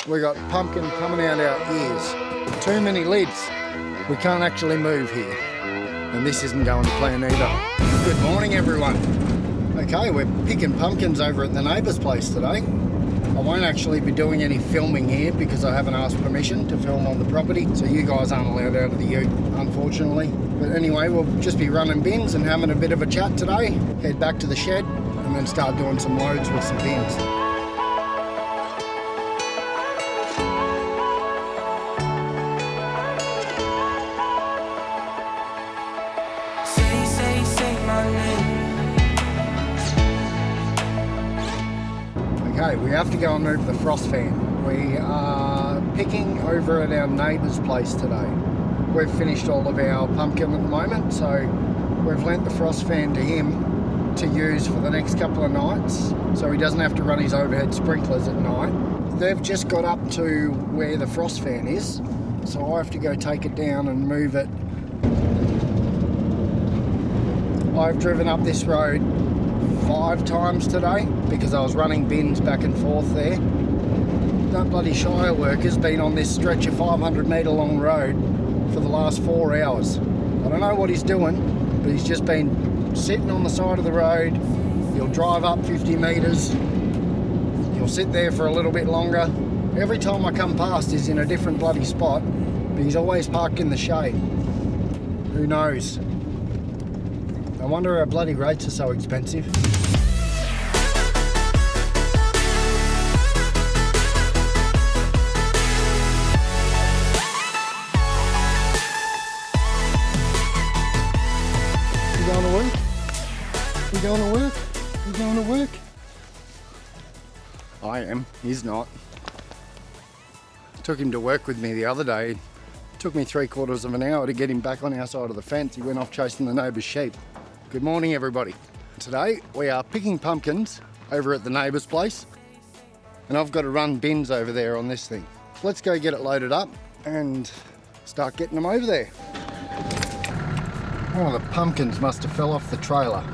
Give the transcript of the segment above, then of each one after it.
We got pumpkin coming out our ears. Too many lids. We can't actually move here. And this isn't going to plan either. Good morning, everyone. Okay, we're picking pumpkins over at the neighbour's place today. I won't actually be doing any filming here because I haven't asked permission to film on the property, so you guys aren't allowed out of the ute, unfortunately. But anyway, we'll just be running bins and having a bit of a chat today, head back to the shed, and then start doing some loads with some bins. Okay, we have to go and move the frost fan. We are picking over at our neighbour's place today. We've finished all of our pumpkin at the moment, so we've lent the frost fan to him to use for the next couple of nights, so he doesn't have to run his overhead sprinklers at night. They've just got up to where the frost fan is, so I have to go take it down and move it. I've driven up this road 5 times today because I was running bins back and forth there. That bloody Shire worker's been on this stretch of 500 metre long road for the last 4 hours. I don't know what he's doing, but he's just been sitting on the side of the road. He'll drive up 50 metres, he'll sit there for a little bit longer. Every time I come past he's in a different bloody spot, but he's always parked in the shade. Who knows? I wonder our bloody rates are so expensive. You going to work? You going to work? You going to work? I am. He's not. Took him to work with me the other day. It took me 3/4 of an hour to get him back on our side of the fence. He went off chasing the neighbour's sheep. Good morning, everybody. Today we are picking pumpkins over at the neighbour's place, and I've got to run bins over there on this thing. Let's go get it loaded up and start getting them over there. Oh, the pumpkins must have fell off the trailer.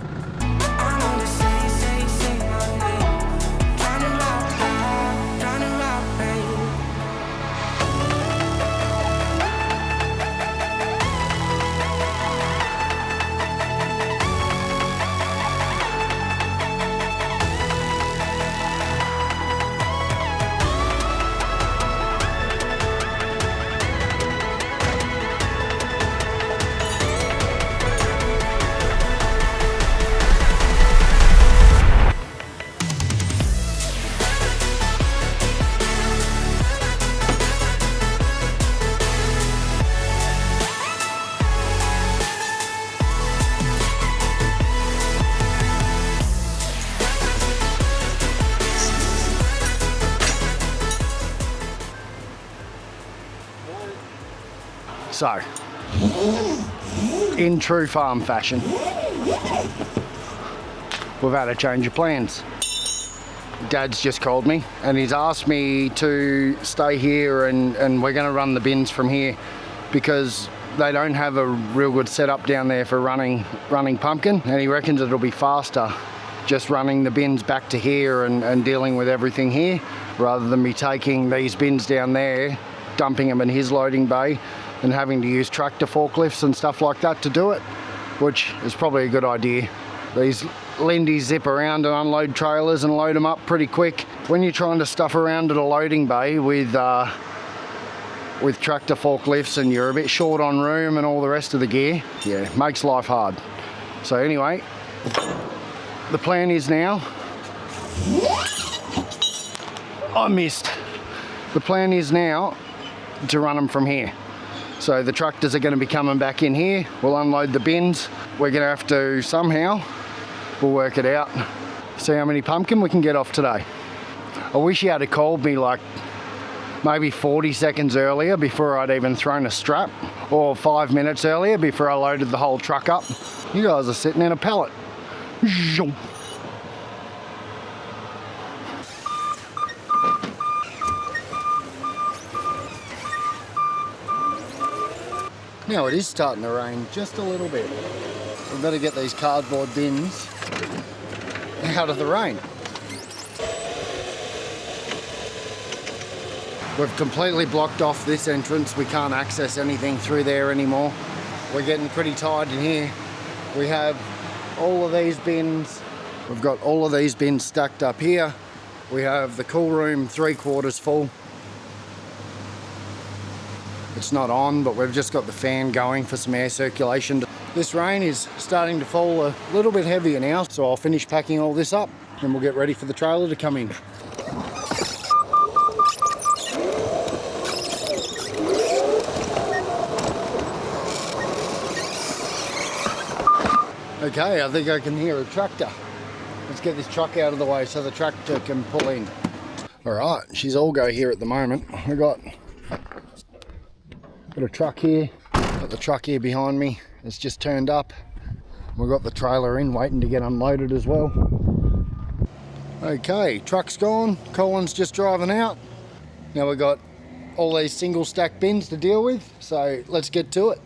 So, in true farm fashion, we've had a change of plans. Dad's just called me and he's asked me to stay here and we're going to run the bins from here because they don't have a real good setup down there for running pumpkin, and he reckons it'll be faster just running the bins back to here and dealing with everything here rather than me taking these bins down there, dumping them in his loading bay and having to use tractor forklifts and stuff like that to do it, which is probably a good idea. These Lindies zip around and unload trailers and load them up pretty quick. When you're trying to stuff around at a loading bay with tractor forklifts and you're a bit short on room and all the rest of the gear, yeah, makes life hard. So anyway, the plan is now, I missed. The plan is now to run them from here. So the tractors are going to be coming back in here. We'll unload the bins. We're going to have to somehow, we'll work it out, see how many pumpkin we can get off today. I wish he had called me like maybe 40 seconds earlier before I'd even thrown a strap, or 5 minutes earlier before I loaded the whole truck up. You guys are sitting in a pallet. Now it is starting to rain just a little bit. We better get these cardboard bins out of the rain. We've completely blocked off this entrance. We can't access anything through there anymore. We're getting pretty tired in here. We have all of these bins. We've got all of these bins stacked up here. We have the cool room 3/4 full. It's not on, but we've just got the fan going for some air circulation. This rain is starting to fall a little bit heavier now, so I'll finish packing all this up and we'll get ready for the trailer to come in. Okay, I think I can hear a tractor. Let's get this truck out of the way so the tractor can pull in. All right, she's all go here at the moment. We've got a truck here, got the truck here behind me. It's just turned up. We've got the trailer in, waiting to get unloaded as well. Okay, truck's gone. Colin's just driving out. Now we've got all these single stack bins to deal with, so let's get to it.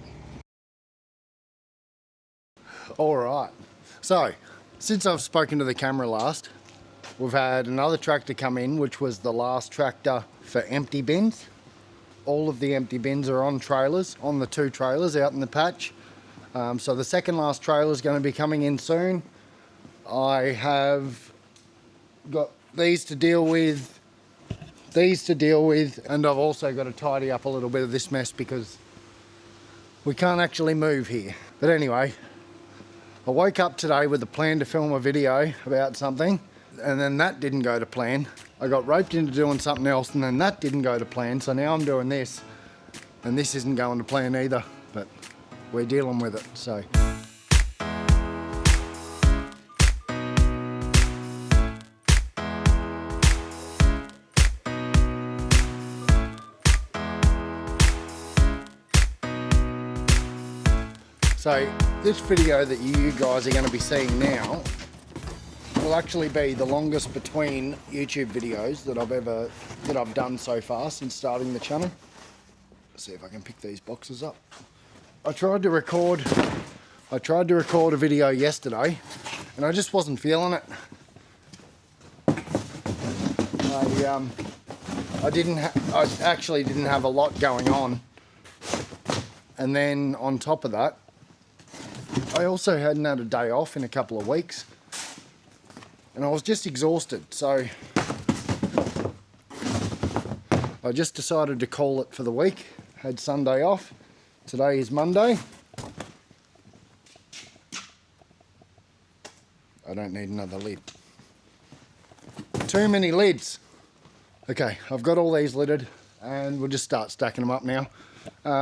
All right, so since I've spoken to the camera last, we've had another tractor come in, which was the last tractor for empty bins. All of the empty bins are on trailers, on the 2 trailers out in the patch. So the second last trailer is going to be coming in soon. I have got these to deal with, and I've also got to tidy up a little bit of this mess because we can't actually move here. But anyway, I woke up today with a plan to film a video about something, and then that didn't go to plan. I got roped into doing something else, and then that didn't go to plan, so now I'm doing this, and this isn't going to plan either, but we're dealing with it, so. So this video that you guys are going to be seeing now will actually be the longest between YouTube videos that I've done so far since starting the channel. Let's see if I can pick these boxes up. I tried to record a video yesterday and I just wasn't feeling it. I actually didn't have a lot going on, and then on top of that, I also hadn't had a day off in a couple of weeks, and I was just exhausted, so I just decided to call it for the week. Had Sunday off. Today is Monday. I don't need another lid. Too many lids. Okay, I've got all these lidded and we'll just start stacking them up now.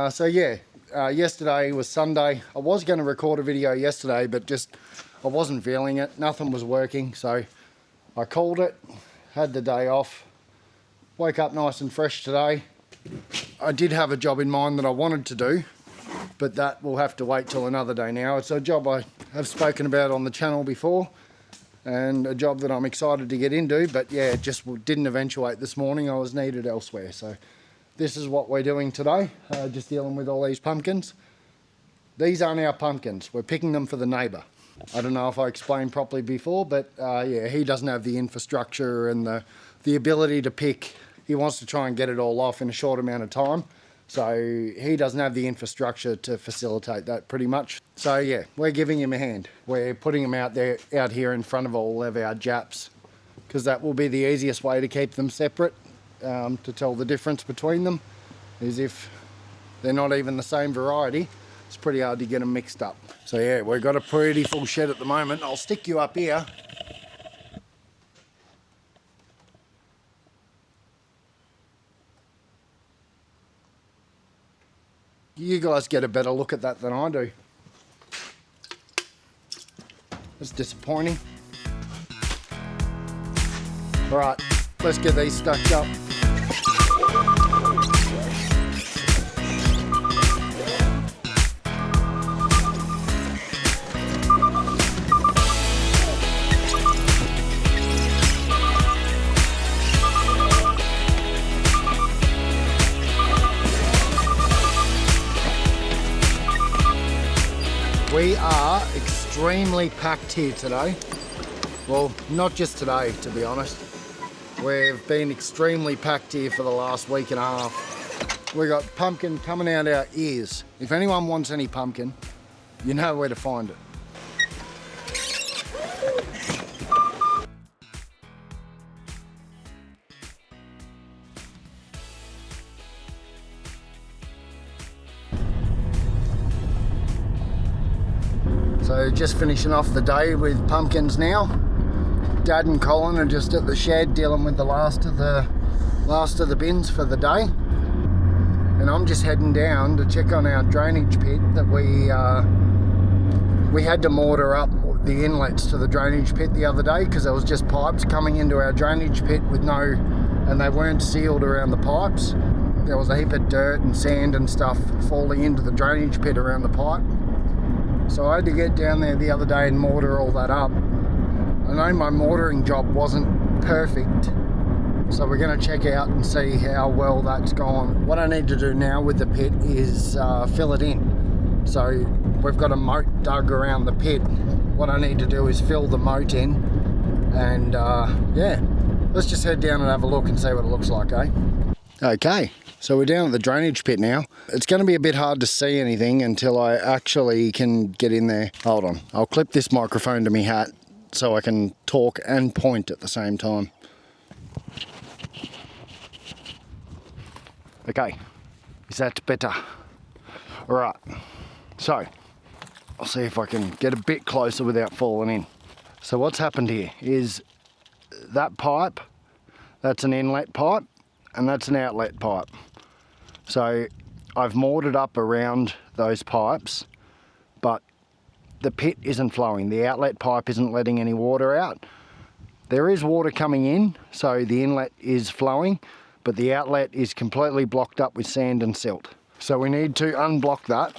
So yeah, yesterday was Sunday. I was going to record a video yesterday, but just I wasn't feeling it. Nothing was working, so I called it, had the day off, woke up nice and fresh today. I did have a job in mind that I wanted to do, but that will have to wait till another day now. It's a job I have spoken about on the channel before, and a job that I'm excited to get into, but yeah, it just didn't eventuate this morning. I was needed elsewhere, so this is what we're doing today, just dealing with all these pumpkins. These aren't our pumpkins, we're picking them for the neighbour. I don't know if I explained properly before, but yeah, he doesn't have the infrastructure and the ability to pick. He wants to try and get it all off in a short amount of time. So he doesn't have the infrastructure to facilitate that pretty much. So yeah, we're giving him a hand. We're putting him out here in front of all of our Japs, because that will be the easiest way to keep them separate, to tell the difference between them, is if they're not even the same variety, it's pretty hard to get them mixed up. So yeah, we've got a pretty full shed at the moment. I'll stick you up here. You guys get a better look at that than I do. It's disappointing. All right, let's get these stacked up. We are extremely packed here today. Well, not just today, to be honest. We've been extremely packed here for the last week and a half. We got pumpkin coming out our ears. If anyone wants any pumpkin, you know where to find it. So just finishing off the day with pumpkins now. Dad and Colin are just at the shed dealing with the last of the bins for the day. And I'm just heading down to check on our drainage pit that we had to mortar up the inlets to the drainage pit the other day because there was just pipes coming into our drainage pit and they weren't sealed around the pipes. There was a heap of dirt and sand and stuff falling into the drainage pit around the pipe. So I had to get down there the other day and mortar all that up. I know my mortaring job wasn't perfect, so we're going to check out and see how well that's gone. What I need to do now with the pit is fill it in. So we've got a moat dug around the pit. What I need to do is fill the moat in, and yeah, let's just head down and have a look and see what it looks like, eh? Okay, so we're down at the drainage pit now. It's going to be a bit hard to see anything until I actually can get in there. Hold on, I'll clip this microphone to my hat so I can talk and point at the same time. Okay, is that better? All right, so I'll see if I can get a bit closer without falling in. So what's happened here is that pipe, that's an inlet pipe, and that's an outlet pipe. So I've mortared up around those pipes, but the pit isn't flowing. The outlet pipe isn't letting any water out. There is water coming in, so the inlet is flowing, but the outlet is completely blocked up with sand and silt. So we need to unblock that,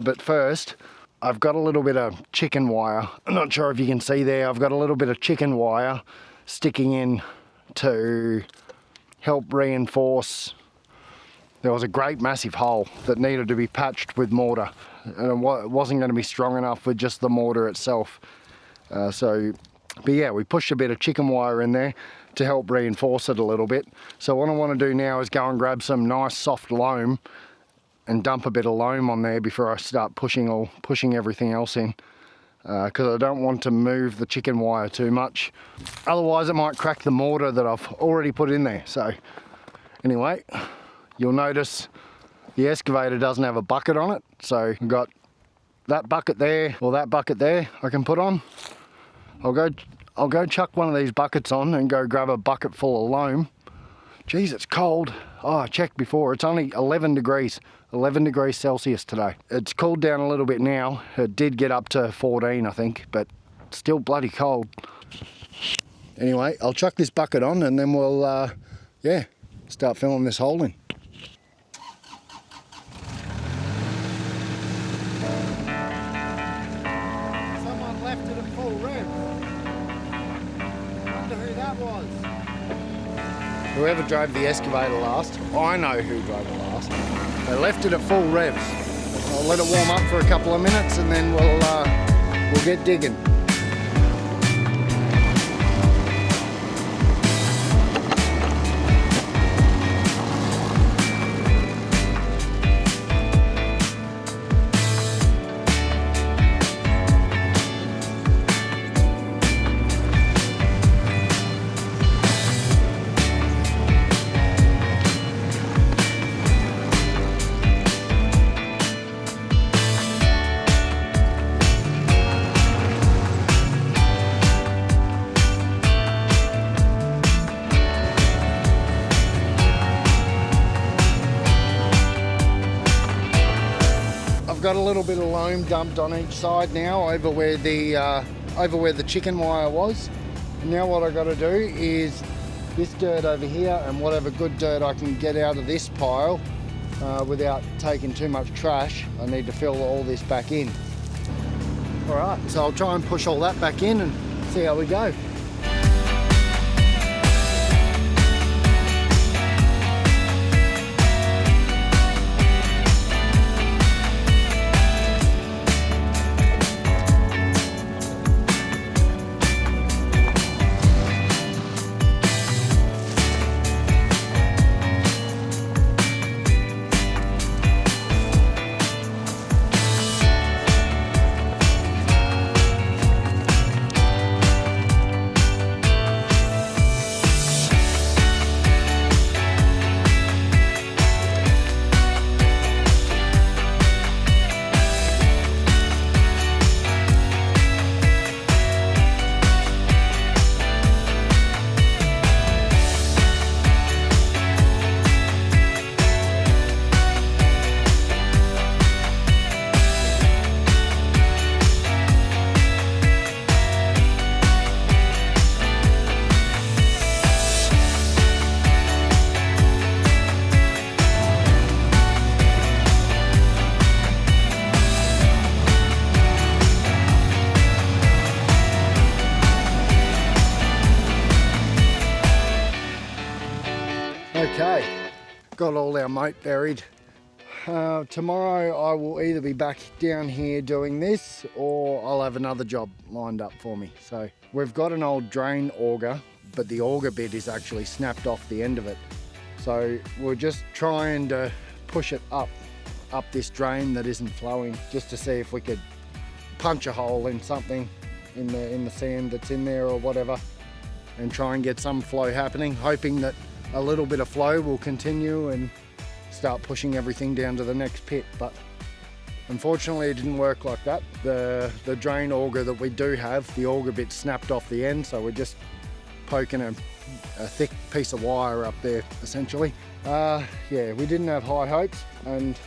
but first, I've got a little bit of chicken wire. I'm not sure if you can see there, I've got a little bit of chicken wire sticking in to help reinforce. There was a great massive hole that needed to be patched with mortar, and it wasn't going to be strong enough with just the mortar itself. But yeah, we pushed a bit of chicken wire in there to help reinforce it a little bit. So what I want to do now is go and grab some nice soft loam and dump a bit of loam on there before I start pushing everything else in, because I don't want to move the chicken wire too much. Otherwise it might crack the mortar that I've already put in there. So anyway, you'll notice the excavator doesn't have a bucket on it. So I've got that bucket there, or that bucket there I can put on. I'll go chuck one of these buckets on and go grab a bucket full of loam. Geez, it's cold. Oh, I checked before, it's only 11 degrees Celsius today. It's cooled down a little bit now. It did get up to 14, I think, but still bloody cold. Anyway, I'll chuck this bucket on and then we'll, yeah, start filling this hole in. Someone left it at full rev. Wonder who that was. Whoever drove the excavator last, I know who drove it last. They left it at full revs. I'll let it warm up for a couple of minutes and then we'll get digging. Got a little bit of loam dumped on each side now over where the chicken wire was. And now what I got to do is this dirt over here and whatever good dirt I can get out of this pile without taking too much trash. I need to fill all this back in. All right, so I'll try and push all that back in and see how we go. got all our moat buried. Tomorrow I will either be back down here doing this, or I'll have another job lined up for me. So we've got an old drain auger, but the auger bit is actually snapped off the end of it. So we're just trying to push it up this drain that isn't flowing, just to see if we could punch a hole in something in the sand that's in there or whatever, and try and get some flow happening, hoping that a little bit of flow will continue and start pushing everything down to the next pit. But unfortunately it didn't work like that. The drain auger that we do have, the auger bit snapped off the end, so we're just poking a thick piece of wire up there essentially. Yeah, we didn't have high hopes, and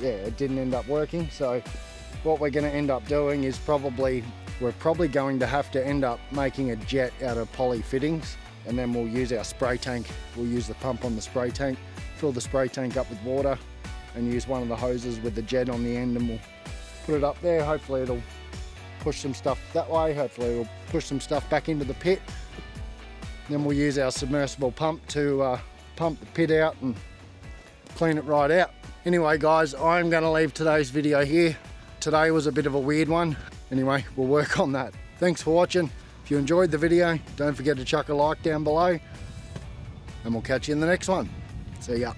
yeah, it didn't end up working. So what we're going to end up doing is we're probably going to have to end up making a jet out of poly fittings, and then we'll use our spray tank. We'll use the pump on the spray tank, fill the spray tank up with water, and use one of the hoses with the jet on the end, and we'll put it up there. Hopefully it'll push some stuff that way. Hopefully it'll push some stuff back into the pit. Then we'll use our submersible pump to pump the pit out and clean it right out. Anyway guys, I'm going to leave today's video here. Today was a bit of a weird one. Anyway, we'll work on that. Thanks for watching. If you enjoyed the video, don't forget to chuck a like down below, and we'll catch you in the next one. See ya.